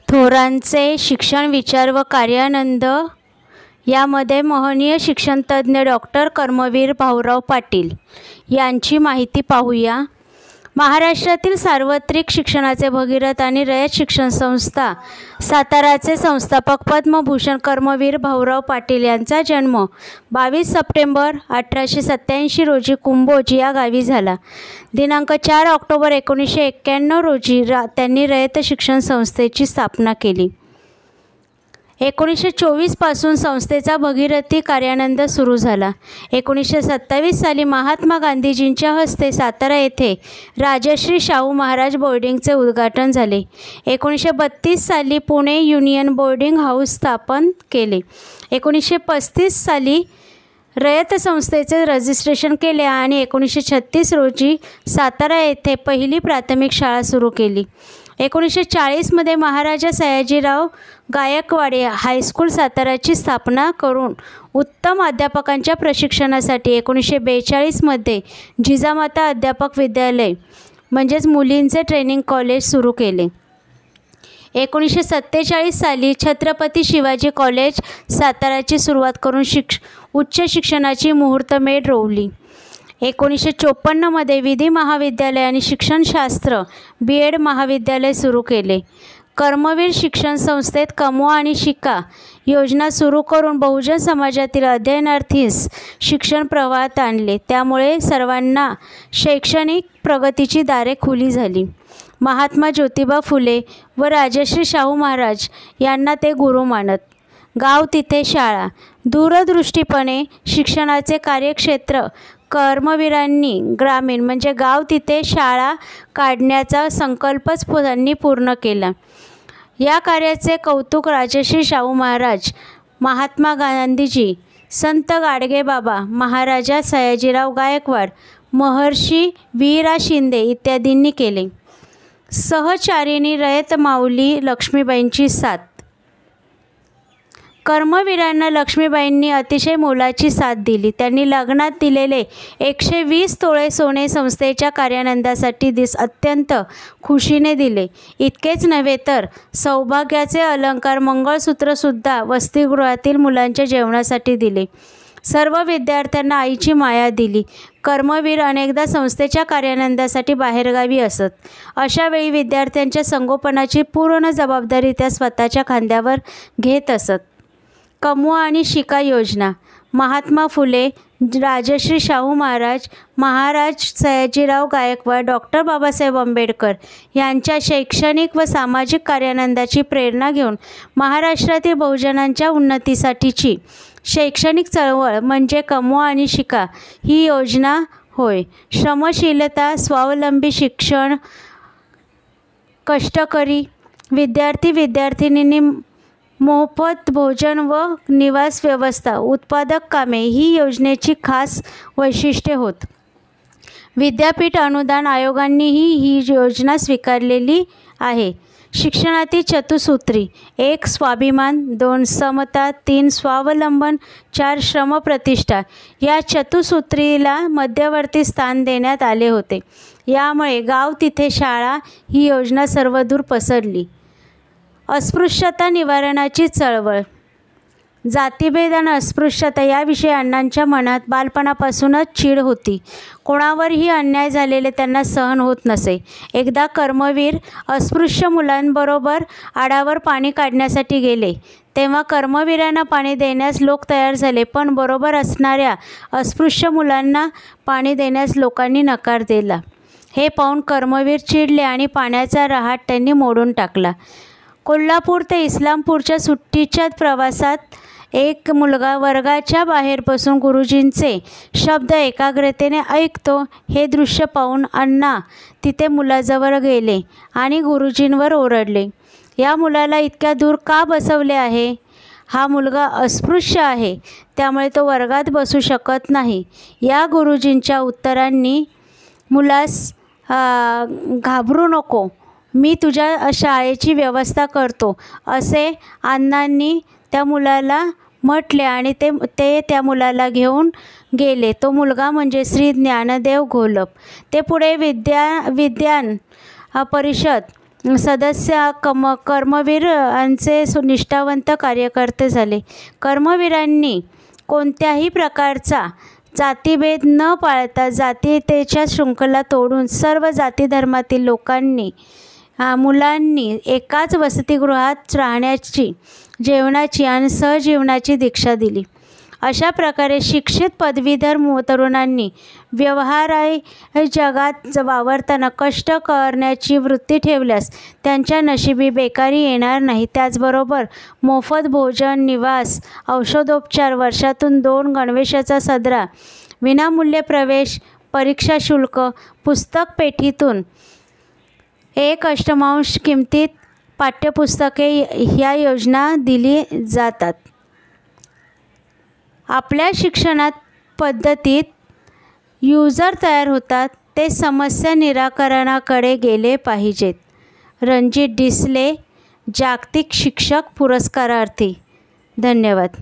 थोरांचे शिक्षण, विचार व कार्यानंद यामध्ये महनीय शिक्षणतज्ज्ञ डॉक्टर कर्मवीर भाऊराव पाटील यांची माहिती पाहूया. महाराष्ट्रातील सार्वत्रिक शिक्षणाचे भगीरथ आणि रयत शिक्षण संस्था साताराचे संस्थापक पद्मभूषण कर्मवीर भाऊराव पाटील यांचा जन्म 22 सप्टेंबर 1887 रोजी कुंभोज या गावी झाला. दिनांक 4 ऑक्टोबर 1991 रोजी त्यांनी रयत शिक्षण संस्थेची स्थापना केली. 1924 पासून संस्थेचा भगीरथी कार्यानंद सुरू झाला. 1927 साली महात्मा गांधीजींच्या हस्ते सातारा येथे राजश्री शाहू महाराज बोर्डिंगचे उद्घाटन झाले. 1932 साली पुणे युनियन बोर्डिंग हाऊस स्थापन केले. 1935 साली रयत संस्थेचे रजिस्ट्रेशन केले आणि 1936 रोजी सातारा येथे पहिली प्राथमिक शाळा सुरू केली. 1940 मध्ये महाराजा सयाजीराव गायकवाड हायस्कूल साताराची स्थापना करून उत्तम अध्यापकांच्या प्रशिक्षणासाठी 1942 मध्ये जिजामाता अध्यापक विद्यालय म्हणजेच मुलींचे ट्रेनिंग कॉलेज सुरू केले. 1947 साली छत्रपती शिवाजी कॉलेज साताराची सुरुवात करून उच्च शिक्षणाची मुहूर्तमेढ रोवली. 1954 मध्ये विधी महाविद्यालय आणि शिक्षणशास्त्र B.Ed महाविद्यालय सुरू केले. कर्मवीर शिक्षण संस्थेत कमवा आणि शिका योजना सुरू करून बहुजन समाजातील अध्ययनार्थीस शिक्षण प्रवाहात आणले. त्यामुळे सर्वांना शैक्षणिक प्रगतीची दारे खुली झाली. महात्मा ज्योतिबा फुले व राजश्री शाहू महाराज यांना ते गुरु मानत. गाव तिथे शाळा. दूरदृष्टीपणे शिक्षणाचे कार्यक्षेत्र कर्मवीरांनी ग्रामीण म्हणजे गाव तिथे शाळा काढण्याचा संकल्पच त्यांनी पूर्ण केला. या कार्याचे कौतुक राजश्री शाहू महाराज, महात्मा गांधीजी, संत गाडगेबाबा, महाराजा सयाजीराव गायकवाड, महर्षी वि. रा. शिंदे इत्यादींनी केले. सहचारिणी रयत माऊली लक्ष्मीबाईंची साथ. कर्मवीरांना लक्ष्मीबाईंनी अतिशय मोलाची साथ दिली. त्यांनी लग्नात दिलेले 120 तोळे सोने संस्थेच्या कार्यानंदासाठी अत्यंत खुशीने दिले. इतकेच नव्हे तर सौभाग्याचे अलंकार, मंगळसूत्रसुद्धा वसतिगृहातील मुलांच्या जेवणासाठी दिले. सर्व विद्यार्थ्यांना आईची माया दिली. कर्मवीर अनेकदा संस्थेच्या कार्यानंदासाठी बाहेरगावी असत. अशा वेळी विद्यार्थ्यांच्या संगोपनाची पूर्ण जबाबदारी त्या स्वतःच्या खांद्यावर घेत असत. कमवा आणि शिका योजना. महात्मा फुले, राजश्री शाहू महाराज, महाराज सयाजीराव गायकवाड, डॉक्टर बाबासाहेब आंबेडकर यांच्या शैक्षणिक व सामाजिक कार्यानंदाची प्रेरणा घेऊन महाराष्ट्रातील बहुजनांच्या उन्नतीसाठीची शैक्षणिक चळवळ म्हणजे कमवा आणि शिका ही योजना होय. श्रमशीलता, स्वावलंबी शिक्षण, कष्टकरी विद्यार्थी विद्यार्थिनींनी मोफत भोजन व निवास व्यवस्था, उत्पादक कामे ही योजनेची खास वैशिष्ट्ये होत. विद्यापीठ अनुदान आयोगांनीही ही योजना स्वीकारलेली आहे. शिक्षणातील चतुसूत्री: 1. स्वाभिमान, 2. समता, 3. स्वावलंबन, 4. श्रमप्रतिष्ठा या चतुसूत्रीला मध्यवर्ती स्थान देण्यात आले होते. यामुळे गाव तिथे शाळा ही योजना सर्वदूर पसरली. अस्पृश्यता निवारणाची चळवळ. जातीभेद आणि अस्पृश्यता याविषयी अण्णांच्या मनात बालपणापासूनच चीड होती. कोणावरही अन्याय झालेले त्यांना सहन होत नसे. एकदा कर्मवीर अस्पृश्य मुलांबरोबर आडावर पाणी काढण्यासाठी गेले. तेव्हा कर्मवीरांना पाणी देण्यास लोक तयार झाले, पण बरोबर असणाऱ्या अस्पृश्य मुलांना पाणी देण्यास लोकांनी नकार दिला. हे पाहून कर्मवीर चिडले आणि पाण्याचा रहाट त्यांनी मोडून टाकला. कोल्हापूर ते इस्लामपूरच्या सुट्टीच्या प्रवासात एक मुलगा वर्गाच्या बाहेर बसून गुरुजींचे शब्द एकाग्रतेने ऐकतो. हे दृश्य पाहून अण्णा तिथे मुलाजवळ गेले आणि गुरुजींवर ओरडले, या मुलाला इतक्या दूर का बसवले आहे? हा मुलगा अस्पृश्य आहे, त्यामुळे तो वर्गात बसू शकत नाही. या गुरुजींच्या उत्तरांनी मुलास घाबरू नको, मी तुझ्या शाळेची व्यवस्था करतो असे अण्णांनी त्या मुलाला म्हटले आणि ते त्या मुलाला घेऊन गेले. तो मुलगा म्हणजे श्री ज्ञानदेव घोलप. ते पुढे विज्ञान परिषद सदस्य कर्मवीरांचे निष्ठावंत कार्यकर्ते झाले. कर्मवीरांनी कोणत्याही प्रकारचा जातीभेद न पाळता जातीयतेच्या शृंखला तोडून सर्व जाती धर्मातील लोकांनी मुलांनी एकाच वसतिगृहात राहण्याची, जेवणाची आणि सहजीवनाची दीक्षा दिली. अशा प्रकारे शिक्षित पदवीधर तरुणांनी व्यवहाराही जगात वावरताना कष्ट करण्याची वृत्ती ठेवल्यास त्यांच्या नशिबी बेकारी येणार नाही. त्याचबरोबर मोफत भोजन, निवास, औषधोपचार, वर्षातून 2 गणवेशाचा सदरा, विनामूल्य प्रवेश, परीक्षा शुल्क, पुस्तक पेठीतून 1 अष्टमांश किमतीत पाठ्यपुस्तके ह्या योजना दिली जातात. आपल्या शिक्षणात पद्धतीत युजर तयार होतात ते समस्या निराकरणाकडे गेले पाहिजेत. रणजित डिसले, जागतिक शिक्षक पुरस्कारार्थी. धन्यवाद.